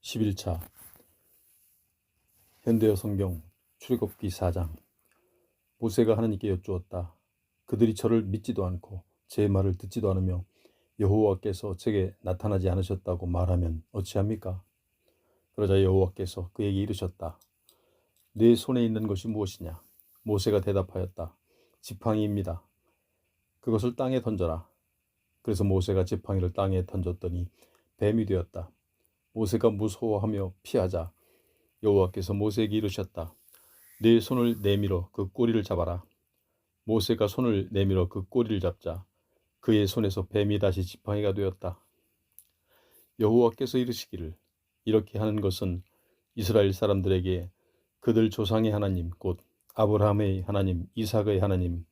11차 현대어 성경 출애굽기 4장. 모세가 하나님께 여쭈었다. 그들이 저를 믿지도 않고 제 말을 듣지도 않으며 여호와께서 제게 나타나지 않으셨다고 말하면 어찌합니까? 그러자 여호와께서 그에게 이르셨다. 네 손에 있는 것이 무엇이냐? 모세가 대답하였다. 지팡이입니다. 그것을 땅에 던져라. 그래서 모세가 지팡이를 땅에 던졌더니 뱀이 되었다. 모세가 무서워하며 피하자 여호와께서 모세에게 이르셨다. 네 손을 내밀어 그 꼬리를 잡아라. 모세가 손을 내밀어 그 꼬리를 잡자 그의 손에서 뱀이 다시 지팡이가 되었다. 여호와께서 이르시기를 이렇게 하는 것은 이스라엘 사람들에게 그들 조상의 하나님 곧 아브라함의 하나님, 이삭의 하나님,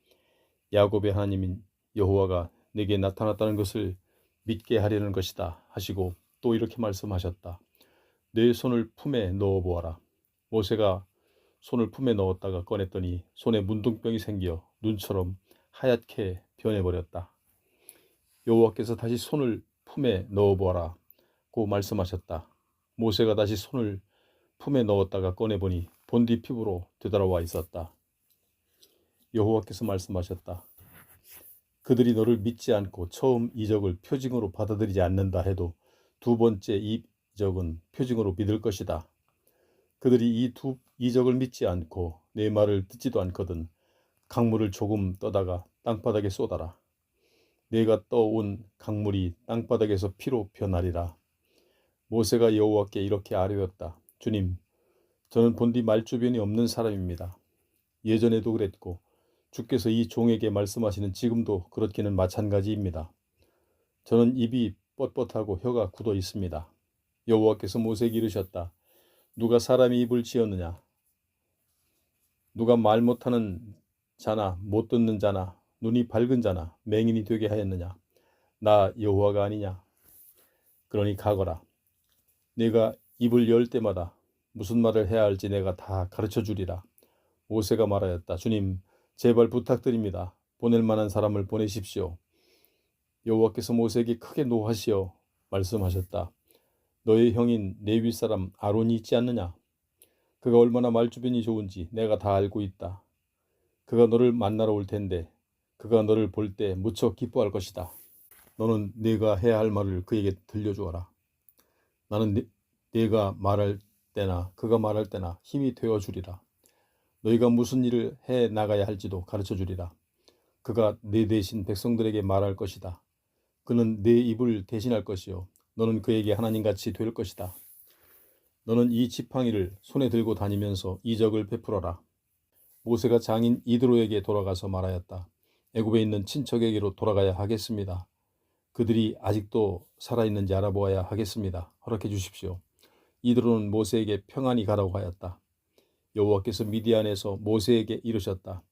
야곱의 하나님인 여호와가 내게 나타났다는 것을 믿게 하려는 것이다 하시고 또 이렇게 말씀하셨다. 내 손을 품에 넣어 보아라. 모세가 손을 품에 넣었다가 꺼냈더니 손에 문둥병이 생겨 눈처럼 하얗게 변해버렸다. 여호와께서 다시 손을 품에 넣어 보아라고 말씀하셨다. 모세가 다시 손을 품에 넣었다가 꺼내보니 본디 피부로 되돌아와 있었다. 여호와께서 말씀하셨다. 그들이 너를 믿지 않고 처음 이적을 표징으로 받아들이지 않는다 해도 두 번째 이적은 표징으로 믿을 것이다. 그들이 이 두 이적을 믿지 않고 내 말을 듣지도 않거든 강물을 조금 떠다가 땅바닥에 쏟아라. 내가 떠온 강물이 땅바닥에서 피로 변하리라. 모세가 여호와께 이렇게 아뢰었다. 주님, 저는 본디 말주변이 없는 사람입니다. 예전에도 그랬고 주께서 이 종에게 말씀하시는 지금도 그렇기는 마찬가지입니다. 저는 입이 뻣뻣하고 혀가 굳어 있습니다. 여호와께서 모세에게 이르셨다. 누가 사람이 입을 지었느냐? 누가 말 못하는 자나 못 듣는 자나 눈이 밝은 자나 맹인이 되게 하였느냐? 나 여호와가 아니냐? 그러니 가거라. 내가 입을 열 때마다 무슨 말을 해야 할지 내가 다 가르쳐 주리라. 모세가 말하였다. 주님, 제발 부탁드립니다. 보낼 만한 사람을 보내십시오. 여호와께서 모세에게 크게 노하시어 말씀하셨다. 너의 형인 레위 사람 아론이 있지 않느냐? 그가 얼마나 말주변이 좋은지 내가 다 알고 있다. 그가 너를 만나러 올 텐데 그가 너를 볼 때 무척 기뻐할 것이다. 너는 네가 해야 할 말을 그에게 들려주어라. 나는 네가 말할 때나 그가 말할 때나 힘이 되어주리라. 너희가 무슨 일을 해 나가야 할지도 가르쳐주리라. 그가 네 대신 백성들에게 말할 것이다. 그는 네 입을 대신할 것이요 너는 그에게 하나님같이 될 것이다. 너는 이 지팡이를 손에 들고 다니면서 이적을 베풀어라. 모세가 장인 이드로에게 돌아가서 말하였다. 애굽에 있는 친척에게로 돌아가야 하겠습니다. 그들이 아직도 살아있는지 알아보아야 하겠습니다. 허락해 주십시오. 이드로는 모세에게 평안히 가라고 하였다. 여호와께서 미디안에서 모세에게 이르셨다.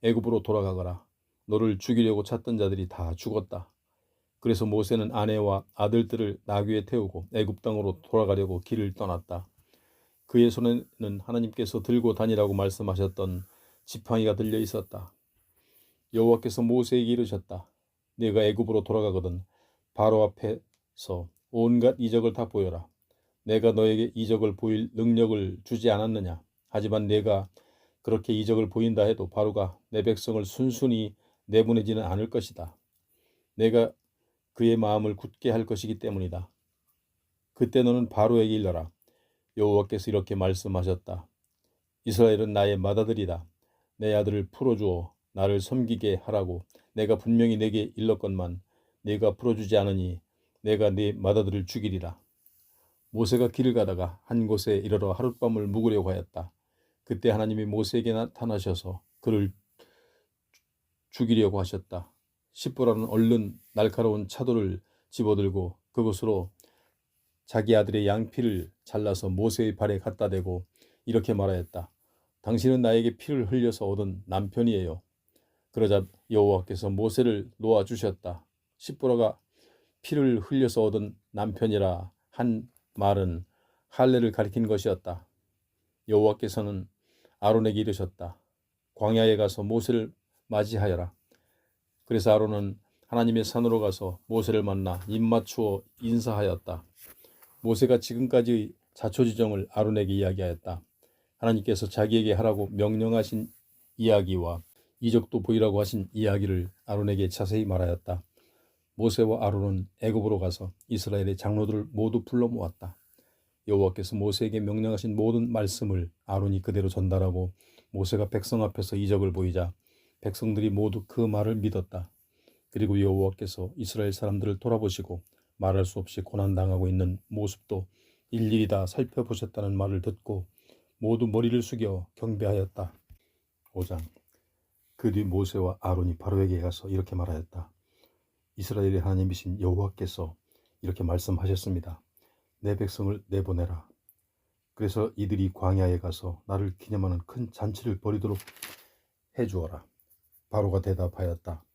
애굽으로 돌아가거라. 너를 죽이려고 찾던 자들이 다 죽었다. 그래서 모세는 아내와 아들들을 나귀에 태우고 애굽 땅으로 돌아가려고 길을 떠났다. 그의 손에는 하나님께서 들고 다니라고 말씀하셨던 지팡이가 들려 있었다. 여호와께서 모세에게 이르셨다. 네가 애굽으로 돌아가거든 바로 앞에서 온갖 이적을 다 보여라. 내가 너에게 이적을 보일 능력을 주지 않았느냐? 하지만 내가 그렇게 이적을 보인다 해도 바로가 내 백성을 순순히 내보내지는 않을 것이다. 내가 그의 마음을 굳게 할 것이기 때문이다. 그때 너는 바로에게 일러라. 여호와께서 이렇게 말씀하셨다. 이스라엘은 나의 맏아들이다. 내 아들을 풀어주어 나를 섬기게 하라고 내가 분명히 내게 일렀건만 네가 풀어주지 않으니 내가 네 맏아들을 죽이리라. 모세가 길을 가다가 한 곳에 이르러 하룻밤을 묵으려고 하였다. 그때 하나님이 모세에게 나타나셔서 그를 죽이려고 하셨다. 십보라는 얼른 날카로운 차도를 집어들고 그것으로 자기 아들의 양피를 잘라서 모세의 발에 갖다 대고 이렇게 말하였다. 당신은 나에게 피를 흘려서 얻은 남편이에요. 그러자 여호와께서 모세를 놓아주셨다. 십보라가 피를 흘려서 얻은 남편이라 한 말은 할례를 가리킨 것이었다. 여호와께서는 아론에게 이르셨다. 광야에 가서 모세를 맞이하여라. 그래서 아론은 하나님의 산으로 가서 모세를 만나 입맞추어 인사하였다. 모세가 지금까지 자초지정을 아론에게 이야기하였다. 하나님께서 자기에게 하라고 명령하신 이야기와 이적도 보이라고 하신 이야기를 아론에게 자세히 말하였다. 모세와 아론은 애굽으로 가서 이스라엘의 장로들을 모두 불러 모았다. 여호와께서 모세에게 명령하신 모든 말씀을 아론이 그대로 전달하고 모세가 백성 앞에서 이적을 보이자 백성들이 모두 그 말을 믿었다. 그리고 여호와께서 이스라엘 사람들을 돌아보시고 말할 수 없이 고난당하고 있는 모습도 일일이 다 살펴보셨다는 말을 듣고 모두 머리를 숙여 경배하였다. 5장. 그 뒤 모세와 아론이 바로에게 가서 이렇게 말하였다. 이스라엘의 하나님이신 여호와께서 이렇게 말씀하셨습니다. 내 백성을 내보내라. 그래서 이들이 광야에 가서 나를 기념하는 큰 잔치를 벌이도록 해주어라. 바로가 대답하였다.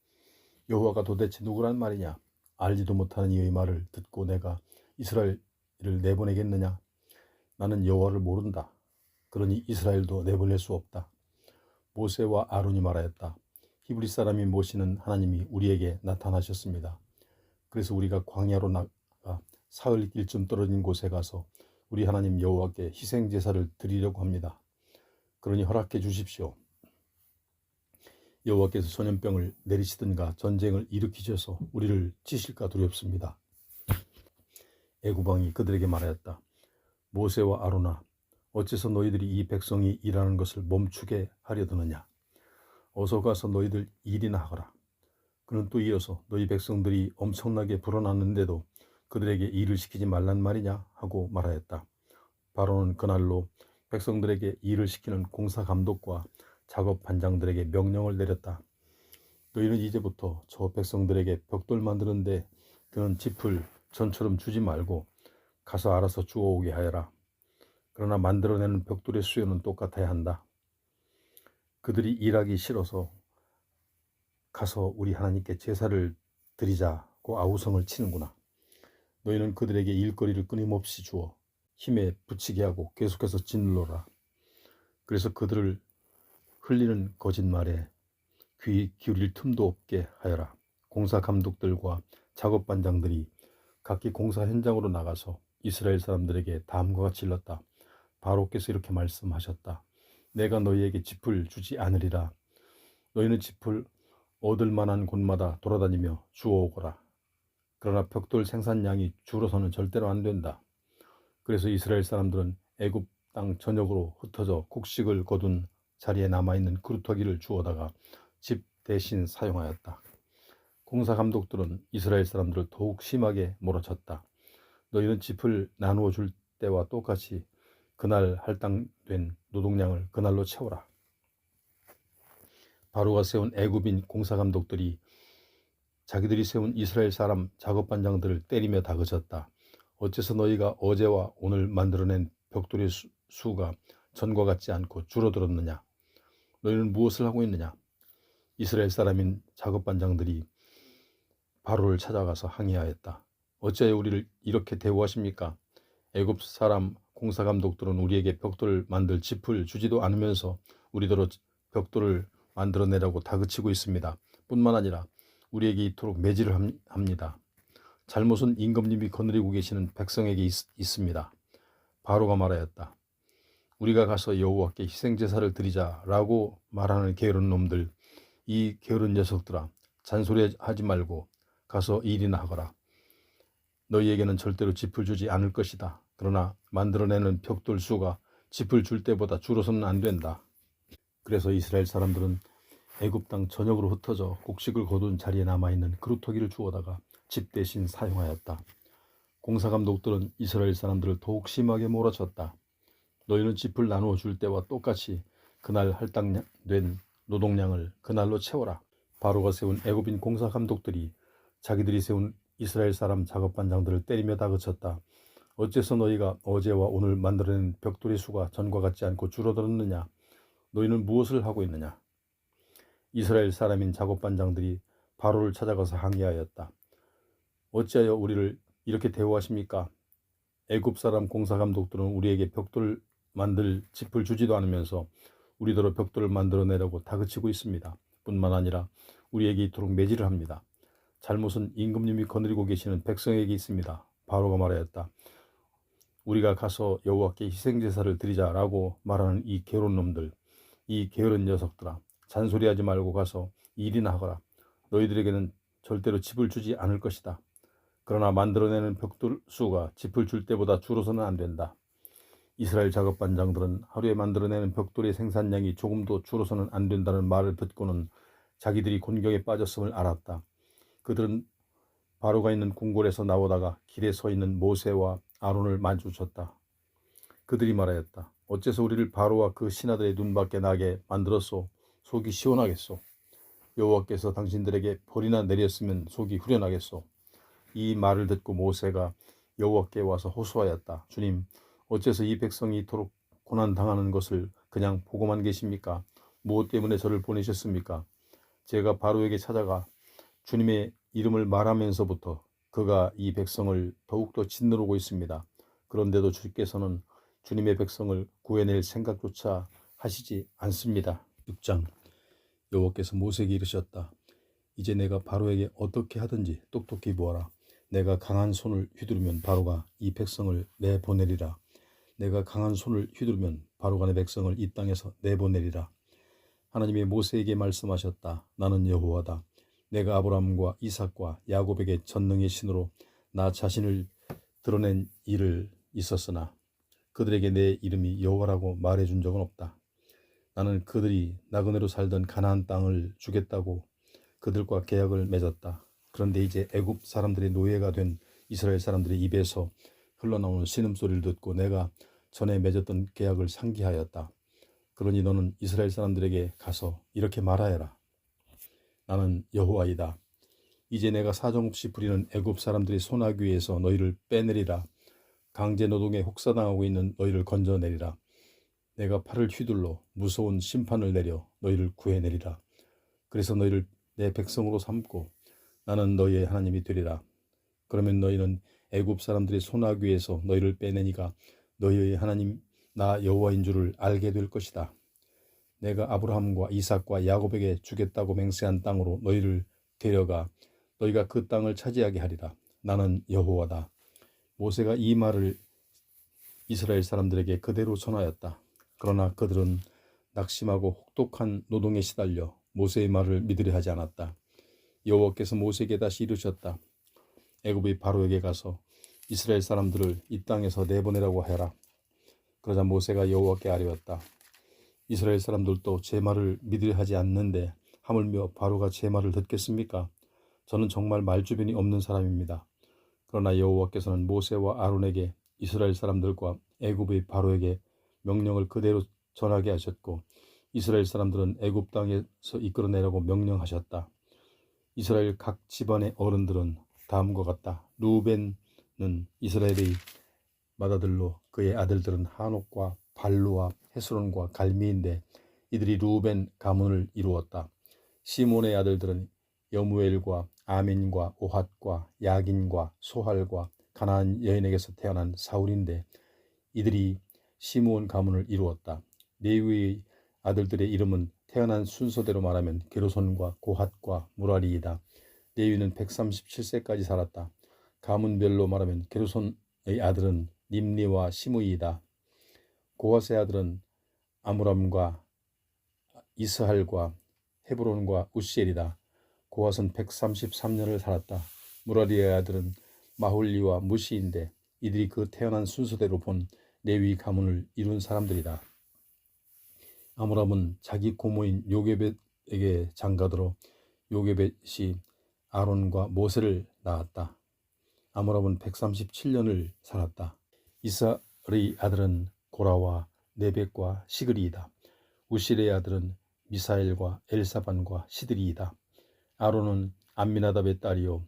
여호와가 도대체 누구란 말이냐? 알지도 못하는 이의 말을 듣고 내가 이스라엘을 내보내겠느냐? 나는 여호와를 모른다. 그러니 이스라엘도 내보낼 수 없다. 모세와 아론이 말하였다. 히브리 사람이 모시는 하나님이 우리에게 나타나셨습니다. 그래서 우리가 광야로 나가 사흘 길쯤 떨어진 곳에 가서 우리 하나님 여호와께 희생 제사를 드리려고 합니다. 그러니 허락해 주십시오. 여호와께서 전염병을 내리시든가 전쟁을 일으키셔서 우리를 치실까 두렵습니다. 애굽 왕이 그들에게 말하였다. 모세와 아론아, 어째서 너희들이 이 백성이 일하는 것을 멈추게 하려 드느냐? 어서 가서 너희들 일이나 하거라. 그는 또 이어서 너희 백성들이 엄청나게 불어났는데도 그들에게 일을 시키지 말란 말이냐 하고 말하였다. 바로는 그날로 백성들에게 일을 시키는 공사 감독과 작업 반장들에게 명령을 내렸다. 너희는 이제부터 저 백성들에게 벽돌 만드는데 드는 짚을 전처럼 주지 말고 가서 알아서 주워오게 하여라. 그러나 만들어내는 벽돌의 수요는 똑같아야 한다. 그들이 일하기 싫어서 가서 우리 하나님께 제사를 드리자고 아우성을 치는구나. 너희는 그들에게 일거리를 끊임없이 주어 힘에 붙이게 하고 계속해서 짓눌러라. 그래서 그들을 흘리는 거짓말에 귀 기울일 틈도 없게 하여라. 공사 감독들과 작업 반장들이 각기 공사 현장으로 나가서 이스라엘 사람들에게 다음과 같이 일렀다. 바로께서 이렇게 말씀하셨다. 내가 너희에게 짚을 주지 않으리라. 너희는 짚을 얻을 만한 곳마다 돌아다니며 주워오거라. 그러나 벽돌 생산량이 줄어서는 절대로 안 된다. 그래서 이스라엘 사람들은 애굽 땅 전역으로 흩어져 곡식을 거둔 자리에 남아있는 그루터기를 주워다가 집 대신 사용하였다. 공사 감독들은 이스라엘 사람들을 더욱 심하게 몰아쳤다. 너희는 짚을 나누어 줄 때와 똑같이 그날 할당된 노동량을 그날로 채워라. 바로가 세운 애굽인 공사 감독들이 자기들이 세운 이스라엘 사람 작업 반장들을 때리며 다그쳤다. 어째서 너희가 어제와 오늘 만들어낸 벽돌의 수가 전과 같지 않고 줄어들었느냐? 너희는 무엇을 하고 있느냐? 이스라엘 사람인 작업 반장들이 바로를 찾아가서 항의하였다. 어찌하여 우리를 이렇게 대우하십니까? 애굽 사람 공사 감독들은 우리에게 벽돌을 만들 짚을 주지도 않으면서 우리더러 벽돌을 만들어내라고 다그치고 있습니다. 뿐만 아니라 우리에게 이토록 매질을 합니다. 잘못은 임금님이 거느리고 계시는 백성에게 있습니다. 바로가 말하였다. 우리가 가서 여호와께 희생제사를 드리자라고 말하는 게으른 놈들, 이 게으른 녀석들아, 잔소리하지 말고 가서 일이나 하거라. 너희에게는 절대로 짚을 주지 않을 것이다. 그러나 만들어내는 벽돌 수가 짚을 줄 때보다 줄어서는 안 된다. 그래서 이스라엘 사람들은 애굽 땅 전역으로 흩어져 곡식을 거둔 자리에 남아있는 그루터기를 주워다가 집 대신 사용하였다. 공사 감독들은 이스라엘 사람들을 더욱 심하게 몰아쳤다. 너희는 짚을 나누어 줄 때와 똑같이 그날 할당된 노동량을 그날로 채워라. 바로가 세운 애굽인 공사 감독들이 자기들이 세운 이스라엘 사람 작업 반장들을 때리며 다그쳤다. 어째서 너희가 어제와 오늘 만들어낸 벽돌의 수가 전과 같지 않고 줄어들었느냐? 너희는 무엇을 하고 있느냐? 이스라엘 사람인 작업 반장들이 바로를 찾아가서 항의하였다. 어찌하여 우리를 이렇게 대우하십니까? 애굽 사람 공사 감독들은 우리에게 벽돌 만들 짚을 주지도 않으면서 우리더러 벽돌을 만들어내려고 다그치고 있습니다. 뿐만 아니라 우리에게 이토록 매질을 합니다. 잘못은 임금님이 거느리고 계시는 백성에게 있습니다. 바로가 말하였다. 우리가 가서 여호와께 희생제사를 드리자라고 말하는 이 게으른 놈들, 이 게으른 녀석들아, 잔소리하지 말고 가서 일이나 하거라. 너희들에게는 절대로 집을 주지 않을 것이다. 그러나 만들어내는 벽돌 수가 집을 줄 때보다 줄어서는 안 된다. 이스라엘 작업반장들은 하루에 만들어내는 벽돌의 생산량이 조금도 줄어서는 안 된다는 말을 듣고는 자기들이 곤경에 빠졌음을 알았다. 그들은 바로가 있는 궁궐에서 나오다가 길에 서 있는 모세와 아론을 마주쳤다. 그들이 말하였다. 어째서 우리를 바로와 그 신하들의 눈밖에 나게 만들었소? 속이 시원하겠소? 여호와께서 당신들에게 벌이나 내렸으면 속이 후련하겠소? 이 말을 듣고 모세가 여호와께 와서 호소하였다. 주님, 어째서 이 백성이 이토록 고난당하는 것을 그냥 보고만 계십니까? 무엇 때문에 저를 보내셨습니까? 제가 바로에게 찾아가 주님의 이름을 말하면서부터 그가 이 백성을 더욱더 짓누르고 있습니다. 그런데도 주께서는 주님의 백성을 구해낼 생각조차 하시지 않습니다. 6장. 여호와께서 모세에게 이르셨다. 이제 내가 바로에게 어떻게 하든지 똑똑히 보아라. 내가 강한 손을 휘두르면 바로가 이 백성을 내보내리라. 내가 강한 손을 휘두르면 바로가 내 백성을 이 땅에서 내보내리라. 하나님이 모세에게 말씀하셨다. 나는 여호와다. 내가 아브라함과 이삭과 야곱에게 전능의 신으로 나 자신을 드러낸 일을 있었으나 그들에게 내 이름이 여호와라고 말해준 적은 없다. 나는 그들이 나그네로 살던 가나안 땅을 주겠다고 그들과 계약을 맺었다. 그런데 이제 애굽 사람들의 노예가 된 이스라엘 사람들의 입에서 흘러나오는 신음소리를 듣고 내가 전에 맺었던 계약을 상기하였다. 그러니 너는 이스라엘 사람들에게 가서 이렇게 말하여라. 나는 여호와이다. 이제 내가 사정없이 부리는 애굽 사람들의 소나귀에서 너희를 빼내리라. 강제 노동에 혹사당하고 있는 너희를 건져내리라. 내가 팔을 휘둘러 무서운 심판을 내려 너희를 구해내리라. 그래서 너희를 내 백성으로 삼고 나는 너희의 하나님이 되리라. 그러면 너희는 애굽 사람들의 소나귀에서 너희를 빼내니가 너희의 하나님 나 여호와인 줄을 알게 될 것이다. 내가 아브라함과 이삭과 야곱에게 주겠다고 맹세한 땅으로 너희를 데려가 너희가 그 땅을 차지하게 하리라. 나는 여호와다. 모세가 이 말을 이스라엘 사람들에게 그대로 전하였다. 그러나 그들은 낙심하고 혹독한 노동에 시달려 모세의 말을 믿으려 하지 않았다. 여호와께서 모세에게 다시 이르셨다. 애굽의 바로에게 가서 이스라엘 사람들을 이 땅에서 내보내라고 해라. 그러자 모세가 여호와께 아뢰었다. 이스라엘 사람들도 제 말을 믿으려 하지 않는데 하물며 바로가 제 말을 듣겠습니까? 저는 정말 말주변이 없는 사람입니다. 그러나 여호와께서는 모세와 아론에게 이스라엘 사람들과 애굽의 바로에게 명령을 그대로 전하게 하셨고 이스라엘 사람들은 애굽 땅에서 이끌어내라고 명령하셨다. 이스라엘 각 집안의 어른들은 다음과 같다. 루벤은 이스라엘의 맏아들로 그의 아들들은 하녹과 발루와 헤스론과 갈미인데 이들이 루벤 가문을 이루었다. 시몬의 아들들은 여무엘과 아민과 오핫과 야긴과 소할과 가나안 여인에게서 태어난 사울인데 이들이 시므온 가문을 이루었다. 레위의 아들들의 이름은 태어난 순서대로 말하면 게르손과 고핫과 무라리이다. 레위는 137세까지 살았다. 가문별로 말하면 게르손의 아들은 님리와 시므이다. 고핫의 아들은 아므람과 이스할과 헤브론과 우시엘이다. 고핫은 133년을 살았다. 무라리의 아들은 마홀리와 무시인데 이들이 그 태어난 순서대로 본 레위 가문을 이룬 사람들이다. 아므람은 자기 고모인 요게벳에게 장가들어 요게벳이 아론과 모세를 낳았다. 아므람은 137년을 살았다. 이스할의 아들은 고라와 네벡과 시그리이다. 우실의 아들은 미사엘과 엘사반과 시드리이다. 아론은 암미나답의 딸이요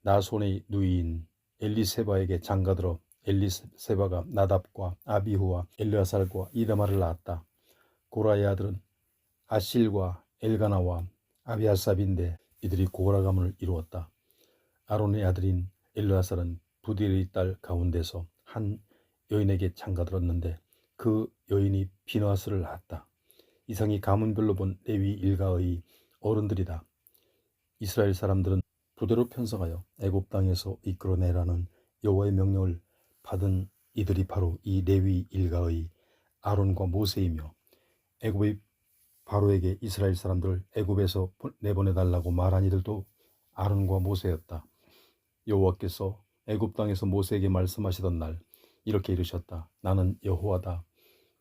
나손의 누이인 엘리세바에게 장가들어 엘리세바가 나답과 아비후와 엘르아살과 이다마를 낳았다. 고라의 아들은 아실과 엘가나와 아비아삽인데 이들이 고라 가문을 이루었다. 아론의 아들인 엘르아살은 부디엘의 딸 가운데서 한 여인에게 장가들었는데 그 여인이 비느하스를 낳았다. 이상이 가문별로 본 레위 일가의 어른들이다. 이스라엘 사람들은 부대로 편성하여 애굽 땅에서 이끌어내라는 여호와의 명령을 받은 이들이 바로 이 레위 일가의 아론과 모세이며 애굽의 바로에게 이스라엘 사람들을 애굽에서 내보내달라고 말한 이들도 아론과 모세였다. 여호와께서 애굽 땅에서 모세에게 말씀하시던 날 이렇게 이르셨다. 나는 여호와다.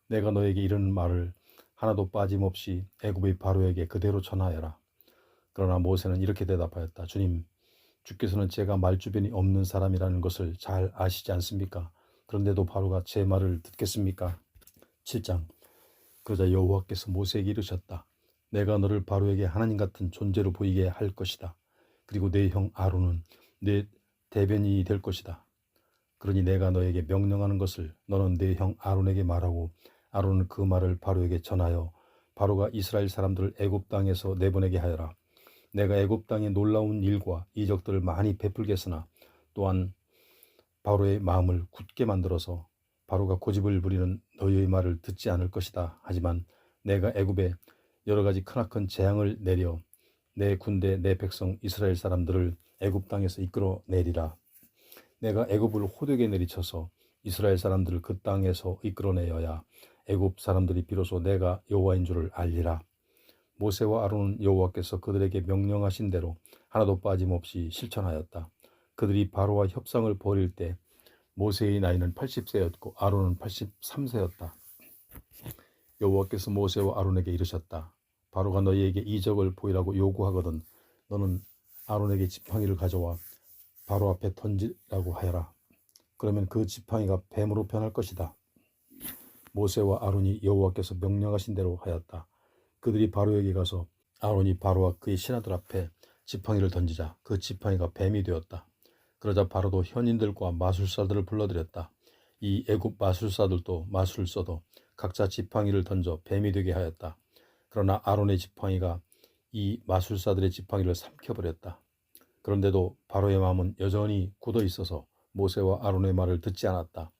내가 너에게 이르는 말을 하나도 빠짐없이 애굽의 바로에게 그대로 전하여라. 그러나 모세는 이렇게 대답하였다. 주님, 주께서는 제가 말주변이 없는 사람이라는 것을 잘 아시지 않습니까? 그런데도 바로가 제 말을 듣겠습니까? 7장. 그러자 여호와께서 모세에게 이르셨다. 내가 너를 바로에게 하나님 같은 존재로 보이게 할 것이다. 그리고 내 형 아론은 내 대변인이 될 것이다. 그러니 내가 너에게 명령하는 것을 너는 내 형 아론에게 말하고 아론은 그 말을 바로에게 전하여 바로가 이스라엘 사람들을 애굽 땅에서 내보내게 하여라. 내가 애굽 땅에 놀라운 일과 이적들을 많이 베풀겠으나 또한 바로의 마음을 굳게 만들어서 바로가 고집을 부리는 너희의 말을 듣지 않을 것이다. 하지만 내가 애굽에 여러 가지 크나큰 재앙을 내려 내 군대 내 백성 이스라엘 사람들을 애굽 땅에서 이끌어 내리라. 내가 애굽을 호되게 내리쳐서 이스라엘 사람들을 그 땅에서 이끌어내어야 애굽 사람들이 비로소 내가 여호와인 줄을 알리라. 모세와 아론은 여호와께서 그들에게 명령하신 대로 하나도 빠짐없이 실천하였다. 그들이 바로와 협상을 벌일 때 모세의 나이는 80세였고 아론은 83세였다. 여호와께서 모세와 아론에게 이르셨다. 바로가 너희에게 이적을 보이라고 요구하거든 너는 아론에게 지팡이를 가져와 바로 앞에 던지라고 하여라. 그러면 그 지팡이가 뱀으로 변할 것이다. 모세와 아론이 여호와께서 명령하신 대로 하였다. 그들이 바로에게 가서 아론이 바로와 그의 신하들 앞에 지팡이를 던지자 그 지팡이가 뱀이 되었다. 그러자 바로도 현인들과 마술사들을 불러들였다. 이 애굽 마술사들도 마술을 써도 각자 지팡이를 던져 뱀이 되게 하였다. 그러나 아론의 지팡이가 이 마술사들의 지팡이를 삼켜버렸다. 그런데도 바로의 마음은 여전히 굳어 있어서 모세와 아론의 말을 듣지 않았다.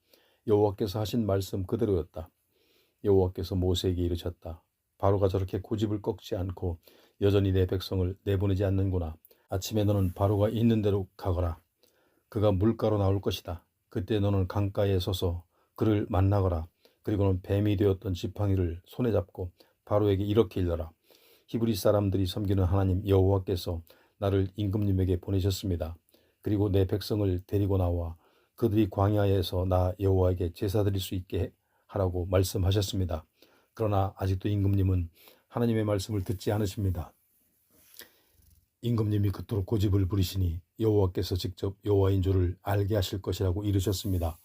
여호와께서 하신 말씀 그대로였다. 여호와께서 모세에게 이르셨다. 바로가 저렇게 고집을 꺾지 않고 여전히 내 백성을 내보내지 않는구나. 아침에 너는 바로가 있는 대로 가거라. 그가 물가로 나올 것이다. 그때 너는 강가에 서서 그를 만나거라. 그리고는 뱀이 되었던 지팡이를 손에 잡고 바로에게 이렇게 일러라. 히브리 사람들이 섬기는 하나님 여호와께서 나를 임금님에게 보내셨습니다. 그리고 내 백성을 데리고 나와 그들이 광야에서 나 여호와에게 제사 드릴 수 있게 하라고 말씀하셨습니다. 그러나 아직도 임금님은 하나님의 말씀을 듣지 않으십니다. 임금님이 그토록 고집을 부리시니 여호와께서 직접 여호와인 줄을 알게 하실 것이라고 이르셨습니다.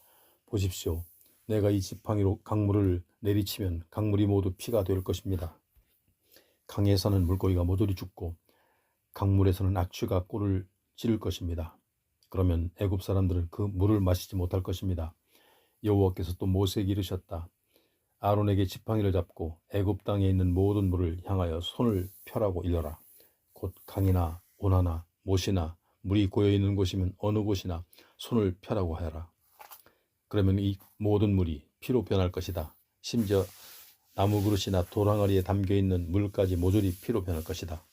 보십시오. 내가 이 지팡이로 강물을 내리치면 강물이 모두 피가 될 것입니다. 강에서는 물고기가 모조리 죽고 강물에서는 악취가 꼴을 찌를 것입니다. 그러면 애굽 사람들은 그 물을 마시지 못할 것입니다. 여호와께서 또 모세에게 이르셨다. 아론에게 지팡이를 잡고 애굽 땅에 있는 모든 물을 향하여 손을 펴라고 일러라. 곧 강이나 온화나 못이나 물이 고여있는 곳이면 어느 곳이나 손을 펴라고 하여라. 그러면 이 모든 물이 피로 변할 것이다. 심지어 나무 그릇이나 돌항아리에 담겨있는 물까지 모조리 피로 변할 것이다.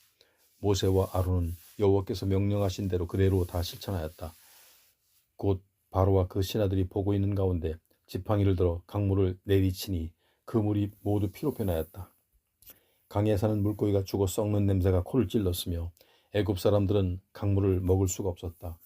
모세와 아론은 여호와께서 명령하신 대로 그대로 다 실천하였다. 곧 바로와 그 신하들이 보고 있는 가운데 지팡이를 들어 강물을 내리치니 그 물이 모두 피로 변하였다. 강에 사는 물고기가 죽어 썩는 냄새가 코를 찔렀으며 애굽 사람들은 강물을 먹을 수가 없었다.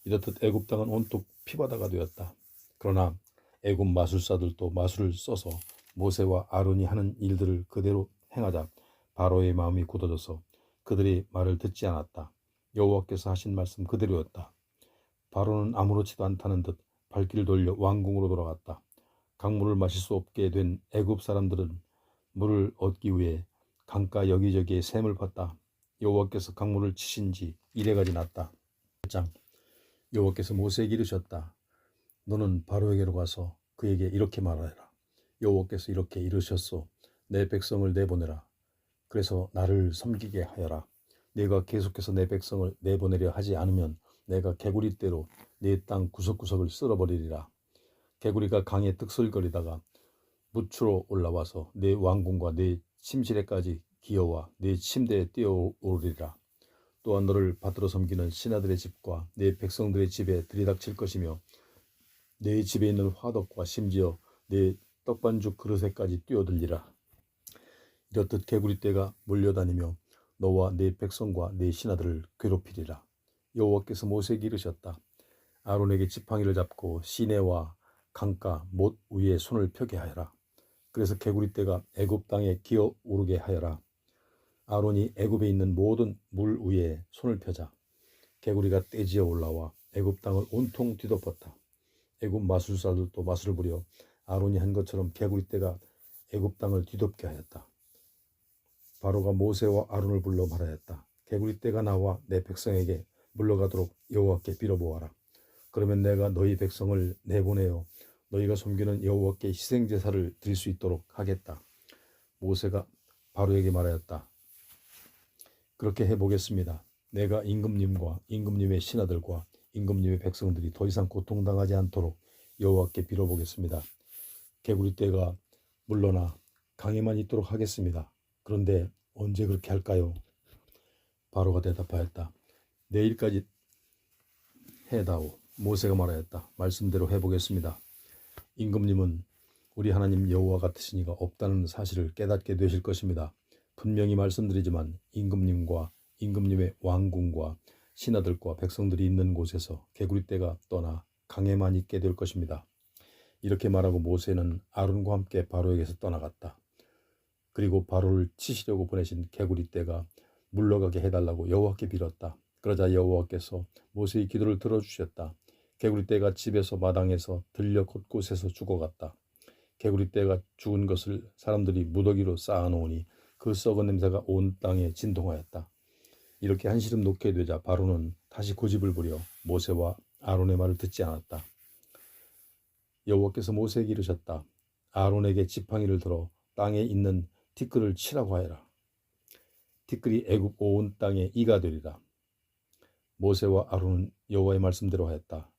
이렇듯 애굽 땅은 온통 피바다가 되었다. 그러나 애굽 마술사들도 마술을 써서 모세와 아론이 하는 일들을 그대로 행하자 바로의 마음이 굳어져서 그들의 말을 듣지 않았다. 여호와께서 하신 말씀 그대로였다. 바로는 아무렇지도 않다는 듯 발길을 돌려 왕궁으로 돌아갔다. 강물을 마실 수 없게 된 애굽 사람들은 물을 얻기 위해 강가 여기저기에 샘을 팠다. 여호와께서 강물을 치신 지 이래가 지났다. 1장. 여호와께서 모세에게 이르셨다. 너는 바로에게로 가서 그에게 이렇게 말하여라. 여호와께서 이렇게 이르셨소. 내 백성을 내보내라. 그래서 나를 섬기게 하여라. 네가 계속해서 내 백성을 내보내려 하지 않으면 내가 개구리떼로 네 땅 구석구석을 쓸어버리리라. 개구리가 강에 득설거리다가 무추로 올라와서 네 왕궁과 네 침실에까지 기어와 네 침대에 뛰어오르리라. 또한 너를 받들어 섬기는 신하들의 집과 네 백성들의 집에 들이닥칠 것이며 내 집에 있는 화덕과 심지어 내 떡반죽 그릇에까지 뛰어들리라. 이렇듯 개구리떼가 몰려다니며 너와 네 백성과 네 신하들을 괴롭히리라. 여호와께서 모세에게 이르셨다. 아론에게 지팡이를 잡고 시내와 강가 못 위에 손을 펴게 하여라. 그래서 개구리떼가 애굽 땅에 기어 오르게 하여라. 아론이 애굽에 있는 모든 물 위에 손을 펴자 개구리가 떼지어 올라와 애굽 땅을 온통 뒤덮었다. 애굽 마술사들도 마술을 부려 아론이 한 것처럼 개구리떼가 애굽 땅을 뒤덮게 하였다. 바로가 모세와 아론을 불러 말하였다. 개구리떼가 나와 내 백성에게 물러가도록 여호와께 빌어보아라. 그러면 내가 너희 백성을 내보내어 너희가 섬기는 여호와께 희생제사를 드릴 수 있도록 하겠다. 모세가 바로에게 말하였다. 그렇게 해보겠습니다. 내가 임금님과 임금님의 신하들과 임금님의 백성들이 더 이상 고통당하지 않도록 여호와께 빌어보겠습니다. 개구리떼가 물러나 강에만 있도록 하겠습니다. 그런데 언제 그렇게 할까요? 바로가 대답하였다. 내일까지 해다오. 모세가 말하였다. 말씀대로 해보겠습니다. 임금님은 우리 하나님 여호와 같으신 이가 없다는 사실을 깨닫게 되실 것입니다. 분명히 말씀드리지만 임금님과 임금님의 왕궁과 신하들과 백성들이 있는 곳에서 개구리떼가 떠나 강에만 있게 될 것입니다. 이렇게 말하고 모세는 아론과 함께 바로에게서 떠나갔다. 그리고 바로를 치시려고 보내신 개구리떼가 물러가게 해달라고 여호와께 빌었다. 그러자 여호와께서 모세의 기도를 들어주셨다. 개구리떼가 집에서 마당에서 들녘 곳곳에서 죽어갔다. 개구리떼가 죽은 것을 사람들이 무더기로 쌓아놓으니 그 썩은 냄새가 온 땅에 진동하였다. 이렇게 한시름 놓게 되자 바로는 다시 고집을 부려 모세와 아론의 말을 듣지 않았다. 여호와께서 모세에게 이르셨다. 아론에게 지팡이를 들어 땅에 있는 티끌을 치라고 하여라. 티끌이 애굽 온 땅에 이가 되리라. 모세와 아론은 여호와의 말씀대로 하였다.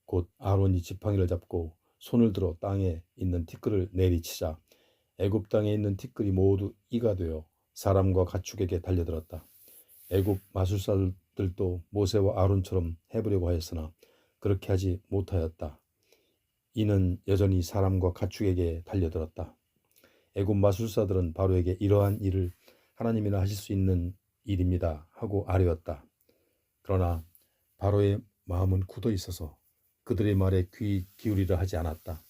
곧 아론이 지팡이를 잡고 손을 들어 땅에 있는 티끌을 내리치자 애굽 땅에 있는 티끌이 모두 이가 되어 사람과 가축에게 달려들었다. 애굽 마술사들도 모세와 아론처럼 해보려고 하였으나 그렇게 하지 못하였다. 이는 여전히 사람과 가축에게 달려들었다. 애굽 마술사들은 바로에게 이러한 일을 하나님이나 하실 수 있는 일입니다 하고 아뢰었다. 그러나 바로의 마음은 굳어 있어서 그들의 말에 귀 기울이려 하지 않았다.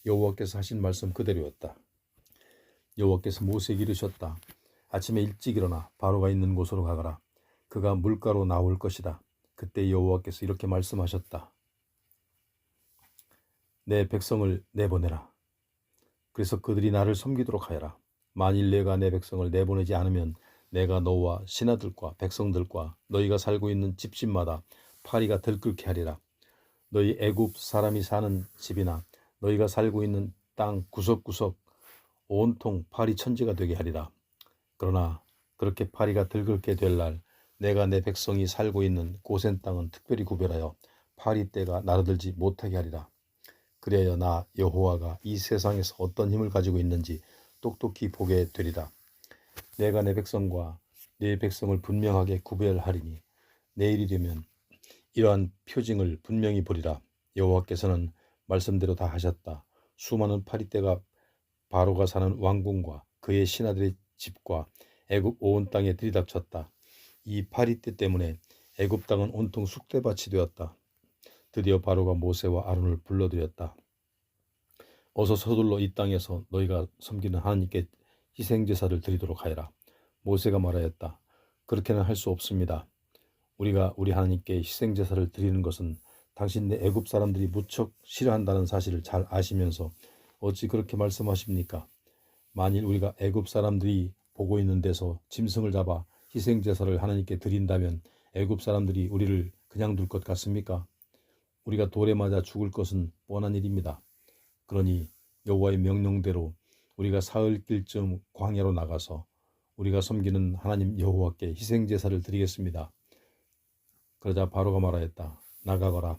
여호와께서 하신 말씀 그대로였다. 여호와께서 모세에게 이르셨다. 아침에 일찍 일어나 바로가 있는 곳으로 가거라. 그가 물가로 나올 것이다. 그때 여호와께서 이렇게 말씀하셨다. 내 백성을 내보내라. 그래서 그들이 나를 섬기도록 하여라. 만일 내가 내 백성을 내보내지 않으면 내가 너와 신하들과 백성들과 너희가 살고 있는 집집마다 파리가 들끓게 하리라. 너희 애굽 사람이 사는 집이나 너희가 살고 있는 땅 구석구석 온통 파리 천지가 되게 하리라. 그러나 그렇게 파리가 들끓게 될 날 내가 내 백성이 살고 있는 고센 땅은 특별히 구별하여 파리떼가 날아들지 못하게 하리라. 그래야 나 여호와가 이 세상에서 어떤 힘을 가지고 있는지 똑똑히 보게 되리라. 내가 내 백성과 네 백성을 분명하게 구별하리니 내일이 되면 이러한 표징을 분명히 보리라. 여호와께서는 말씀대로 다 하셨다. 수많은 파리떼가 바로가 사는 왕궁과 그의 신하들의 집과 애굽 온 땅에 들이닥쳤다. 이 파리떼 때문에 애굽 땅은 온통 쑥대밭이 되었다. 드디어 바로가 모세와 아론을 불러들였다. 어서 서둘러 이 땅에서 너희가 섬기는 하나님께 희생제사를 드리도록 하여라. 모세가 말하였다. 그렇게는 할 수 없습니다. 우리가 우리 하나님께 희생제사를 드리는 것은 당신네 애굽 사람들이 무척 싫어한다는 사실을 잘 아시면서 어찌 그렇게 말씀하십니까? 만일 우리가 애굽 사람들이 보고 있는 데서 짐승을 잡아 희생제사를 하나님께 드린다면 애굽 사람들이 우리를 그냥 둘 것 같습니까? 우리가 돌에 맞아 죽을 것은 뻔한 일입니다. 그러니 여호와의 명령대로 우리가 사흘길쯤 광야로 나가서 우리가 섬기는 하나님 여호와께 희생제사를 드리겠습니다. 그러자 바로가 말하였다. 나가거라.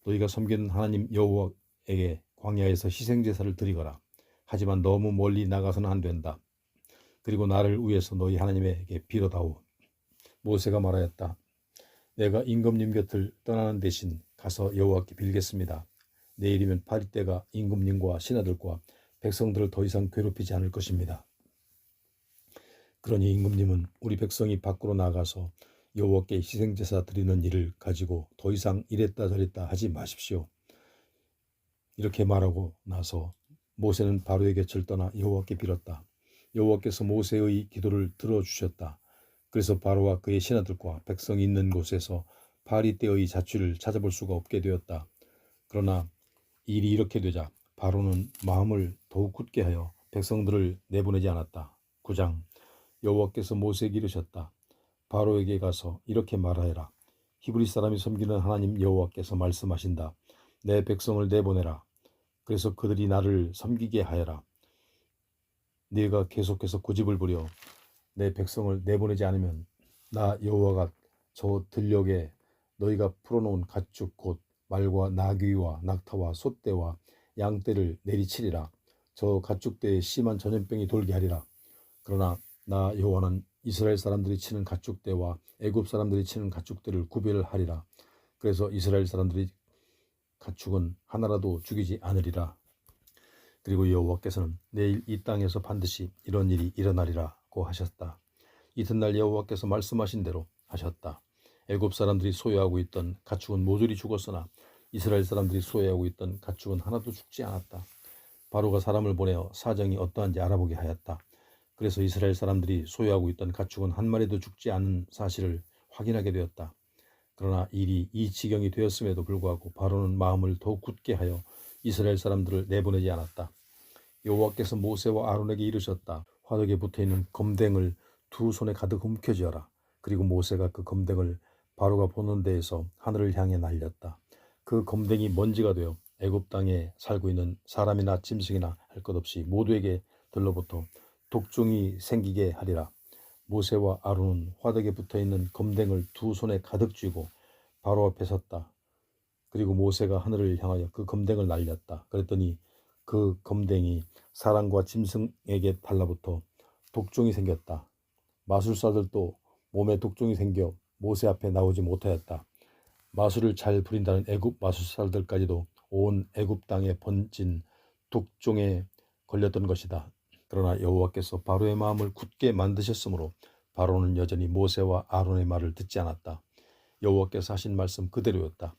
너희가 섬기는 하나님 여호와에게 광야에서 희생제사를 드리거라. 하지만 너무 멀리 나가서는 안 된다. 그리고 나를 위해서 너희 하나님에게 빌어다오. 모세가 말하였다. 내가 임금님 곁을 떠나는 대신 가서 여호와께 빌겠습니다. 내일이면 파리떼가 임금님과 신하들과 백성들을 더 이상 괴롭히지 않을 것입니다. 그러니 임금님은 우리 백성이 밖으로 나가서 여호와께 희생제사 드리는 일을 가지고 더 이상 이랬다 저랬다 하지 마십시오. 이렇게 말하고 나서 모세는 바로의 곁을 떠나 여호와께 빌었다. 여호와께서 모세의 기도를 들어주셨다. 그래서 바로와 그의 신하들과 백성이 있는 곳에서 파리떼의 자취를 찾아볼 수가 없게 되었다. 그러나 일이 이렇게 되자 바로는 마음을 더욱 굳게 하여 백성들을 내보내지 않았다. 9장. 여호와께서 모세에게 이르셨다. 바로에게 가서 이렇게 말하여라. 히브리 사람이 섬기는 하나님 여호와께서 말씀하신다. 내 백성을 내보내라. 그래서 그들이 나를 섬기게 하여라. 네가 계속해서 고집을 부려 내 백성을 내보내지 않으면 나 여호와가 저 들녘에 너희가 풀어놓은 가축 곧 말과 나귀와 낙타와 솥대와 양떼를 내리치리라. 저 가축대에 심한 전염병이 돌게 하리라. 그러나 나 여호와는 이스라엘 사람들이 치는 가축대와 애굽 사람들이 치는 가축대를 구별하리라. 그래서 이스라엘 사람들이 가축은 하나라도 죽이지 않으리라. 그리고 여호와께서는 내일 이 땅에서 반드시 이런 일이 일어나리라고 하셨다. 이튿날 여호와께서 말씀하신 대로 하셨다. 애굽 사람들이 소유하고 있던 가축은 모조리 죽었으나 이스라엘 사람들이 소유하고 있던 가축은 하나도 죽지 않았다. 바로가 사람을 보내어 사정이 어떠한지 알아보게 하였다. 그래서 이스라엘 사람들이 소유하고 있던 가축은 한 마리도 죽지 않은 사실을 확인하게 되었다. 그러나 일이 이 지경이 되었음에도 불구하고 바로는 마음을 더욱 굳게 하여 이스라엘 사람들을 내보내지 않았다. 여호와께서 모세와 아론에게 이르셨다. 화덕에 붙어있는 검댕을 두 손에 가득 움켜쥐어라. 그리고 모세가 그 검댕을 바로가 보는 데에서 하늘을 향해 날렸다. 그 검댕이 먼지가 되어 애굽 땅에 살고 있는 사람이나 짐승이나 할 것 없이 모두에게 들러붙어 독종이 생기게 하리라. 모세와 아론은 화덕에 붙어있는 검댕을 두 손에 가득 쥐고 바로 앞에 섰다. 그리고 모세가 하늘을 향하여 그 검댕을 날렸다. 그랬더니 그 검댕이 사람과 짐승에게 달라붙어 독종이 생겼다. 마술사들도 몸에 독종이 생겨 모세 앞에 나오지 못하였다. 마술을 잘 부린다는 애굽 마술사들까지도 온 애굽 땅에 번진 독종에 걸렸던 것이다. 그러나 여호와께서 바로의 마음을 굳게 만드셨으므로 바로는 여전히 모세와 아론의 말을 듣지 않았다. 여호와께서 하신 말씀 그대로였다.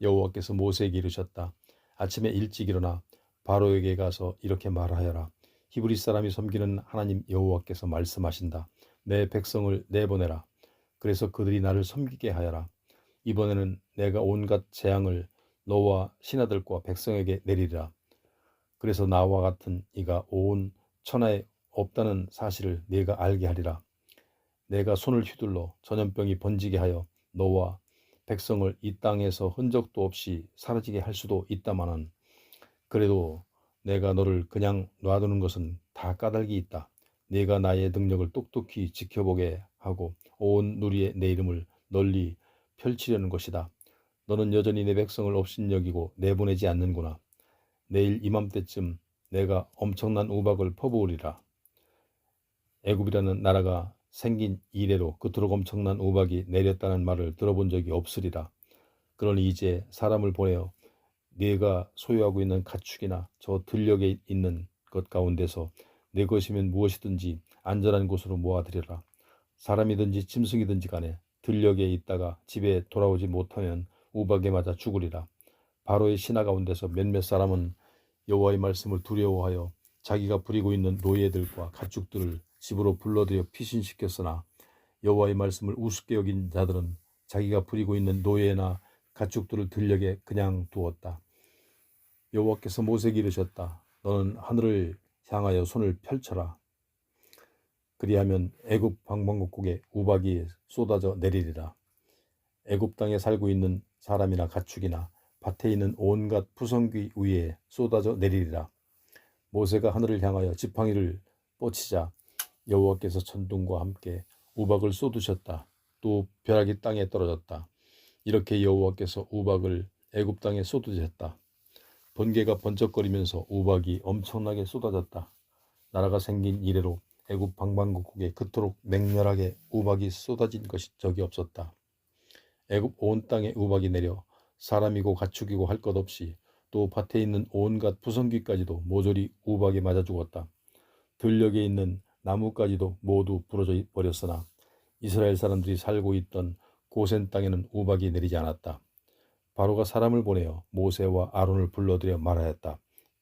여호와께서 모세에게 이르셨다. 아침에 일찍 일어나 바로에게 가서 이렇게 말하여라. 히브리 사람이 섬기는 하나님 여호와께서 말씀하신다. 내 백성을 내보내라. 그래서 그들이 나를 섬기게 하여라. 이번에는 내가 온갖 재앙을 너와 신하들과 백성에게 내리리라. 그래서 나와 같은 이가 온 천하에 없다는 사실을 네가 알게 하리라. 내가 손을 휘둘러 전염병이 번지게 하여 너와 백성을 이 땅에서 흔적도 없이 사라지게 할 수도 있다마는 그래도 내가 너를 그냥 놔두는 것은 다 까닭이 있다. 네가 나의 능력을 똑똑히 지켜보게 하고 온 누리의 내 이름을 널리 펼치려는 것이다. 너는 여전히 내 백성을 업신여기고 내보내지 않는구나. 내일 이맘때쯤 내가 엄청난 우박을 퍼부으리라. 애굽이라는 나라가 생긴 이래로 그토록 엄청난 우박이 내렸다는 말을 들어본 적이 없으리라. 그러니 이제 사람을 보내어 네가 소유하고 있는 가축이나 저 들녘에 있는 것 가운데서 내 것이면 무엇이든지 안전한 곳으로 모아들여라. 사람이든지 짐승이든지 간에 들녘에 있다가 집에 돌아오지 못하면 우박에 맞아 죽으리라. 바로의 신하 가운데서 몇몇 사람은 여호와의 말씀을 두려워하여 자기가 부리고 있는 노예들과 가축들을 집으로 불러들여 피신시켰으나 여호와의 말씀을 우습게 여긴 자들은 자기가 부리고 있는 노예나 가축들을 들녘에 그냥 두었다. 여호와께서 모세에게 이르셨다. 너는 하늘을 향하여 손을 펼쳐라. 그리하면 애굽 방방곡곡에 우박이 쏟아져 내리리라. 애굽 땅에 살고 있는 사람이나 가축이나 밭에 있는 온갖 푸성귀 위에 쏟아져 내리리라. 모세가 하늘을 향하여 지팡이를 뻗치자 여호와께서 천둥과 함께 우박을 쏟으셨다. 또 벼락이 땅에 떨어졌다. 이렇게 여호와께서 우박을 애굽 땅에 쏟으셨다. 번개가 번쩍거리면서 우박이 엄청나게 쏟아졌다. 나라가 생긴 이래로 애굽 방방곡곡에 그토록 맹렬하게 우박이 쏟아진 것이 적이 없었다. 애굽 온 땅에 우박이 내려 사람이고 가축이고 할 것 없이 또 밭에 있는 온갖 부성귀까지도 모조리 우박에 맞아 죽었다. 들녘에 있는 나무까지도 모두 부러져 버렸으나 이스라엘 사람들이 살고 있던 고센 땅에는 우박이 내리지 않았다. 바로가 사람을 보내어 모세와 아론을 불러들여 말하였다.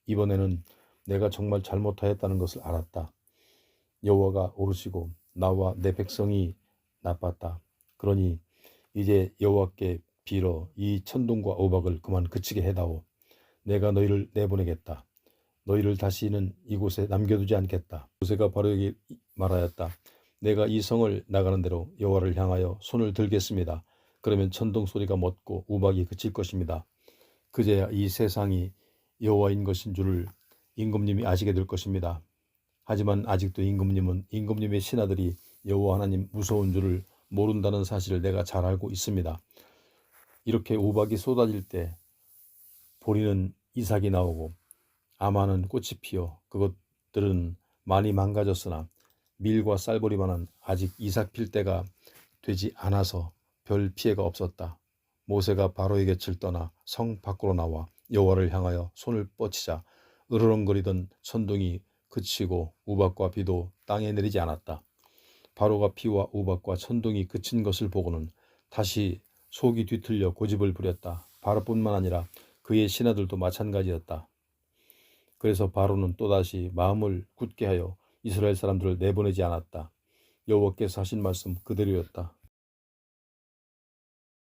이번에는 내가 정말 잘못하였다는 것을 알았다. 여호와가 오르시고 나와 내 백성이 나빴다. 그러니 이제 여호와께 빌어 이 천둥과 우박을 그만 그치게 해다오. 내가 너희를 내보내겠다. 너희를 다시는 이곳에 남겨두지 않겠다. 모세가 바로에게 말하였다. 내가 이 성을 나가는 대로 여호와를 향하여 손을 들겠습니다. 그러면 천둥 소리가 멎고 우박이 그칠 것입니다. 그제야 이 세상이 여호와인 것인 줄을 임금님이 아시게 될 것입니다. 하지만 아직도 임금님의 신하들이 여호와 하나님 무서운 줄을 모른다는 사실을 내가 잘 알고 있습니다. 이렇게 우박이 쏟아질 때 보리는 이삭이 나오고 아마는 꽃이 피어 그것들은 많이 망가졌으나 밀과 쌀보리만은 아직 이삭 필 때가 되지 않아서 별 피해가 없었다. 모세가 바로의 곁을 떠나 성 밖으로 나와 여호와를 향하여 손을 뻗치자 으르렁거리던 천둥이 그치고 우박과 비도 땅에 내리지 않았다. 바로가 피와 우박과 천둥이 그친 것을 보고는 다시 속이 뒤틀려 고집을 부렸다. 바로뿐만 아니라 그의 신하들도 마찬가지였다. 그래서 바로는 또다시 마음을 굳게 하여 이스라엘 사람들을 내보내지 않았다. 여호와께서 하신 말씀 그대로였다.